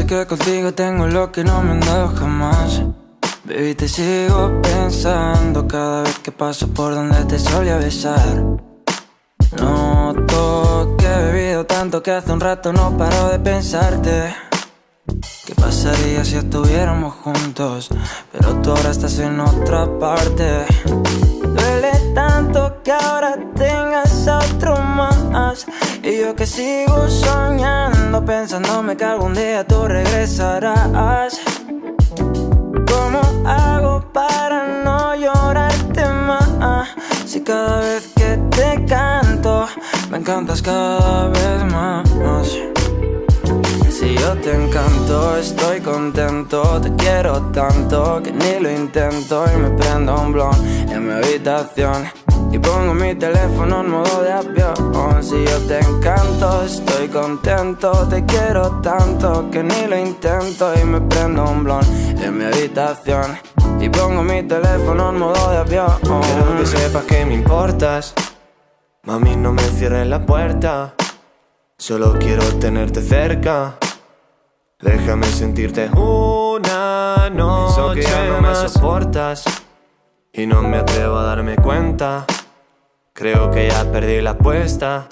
que contigo tengo lo que no me han dado jamás. Baby, te sigo pensando cada vez que paso por donde te solía besar. Noto que he bebido tanto que hace un rato no paro de pensarte. ¿Qué pasaría si estuviéramos juntos? Pero tú ahora estás en otra parte. Duele tanto que ahora tengas a otro más. Y yo que sigo soñando, pensándome que algún día tú regresarás. ¿Cómo hago para no llorarte más? Si cada vez que te canto me encantas cada vez más. Si yo te encanto, estoy contento. Te quiero tanto que ni lo intento. Y me prendo un blunt en mi habitación y pongo mi teléfono en modo de avión. Si yo te encanto, estoy contento. Te quiero tanto que ni lo intento. Y me prendo un blunt en mi habitación y pongo mi teléfono en modo de avión. Quiero que sepas que me importas. Mami, no me cierres la puerta. Solo quiero tenerte cerca. Déjame sentirte una noche. Pienso que ya no me soportas y no me atrevo a darme cuenta. Creo que ya perdí la apuesta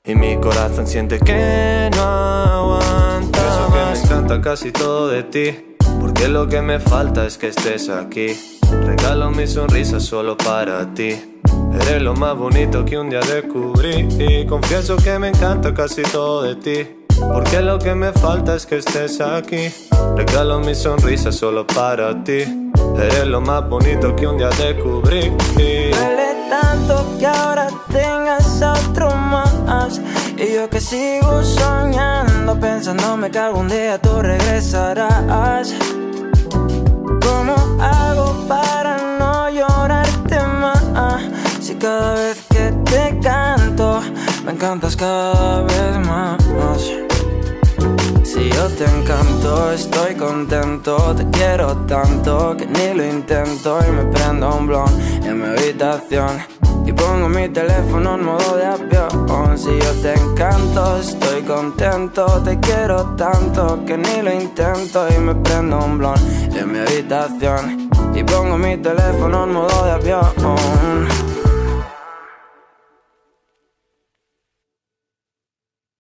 y mi corazón siente que no aguanta. Por eso que me encanta casi todo de ti, porque lo que me falta es que estés aquí. Regalo mi sonrisa solo para ti. Eres lo más bonito que un día descubrí. Y confieso que me encanta casi todo de ti, porque lo que me falta es que estés aquí. Regalo mi sonrisa solo para ti. Eres lo más bonito que un día descubrí. Duele tanto que ahora tengas a otro más. Y yo que sigo soñando, pensándome que algún día tú regresarás. ¿Cómo hago para no llorarte más? Si cada vez que te canto me encantas cada vez más. Si yo te encanto, estoy contento. Te quiero tanto que ni lo intento. Y me prendo un blunt en mi habitación y pongo mi teléfono en modo de avión. Si yo te encanto, estoy contento. Te quiero tanto que ni lo intento. Y me prendo un blunt en mi habitación y pongo mi teléfono en modo de avión.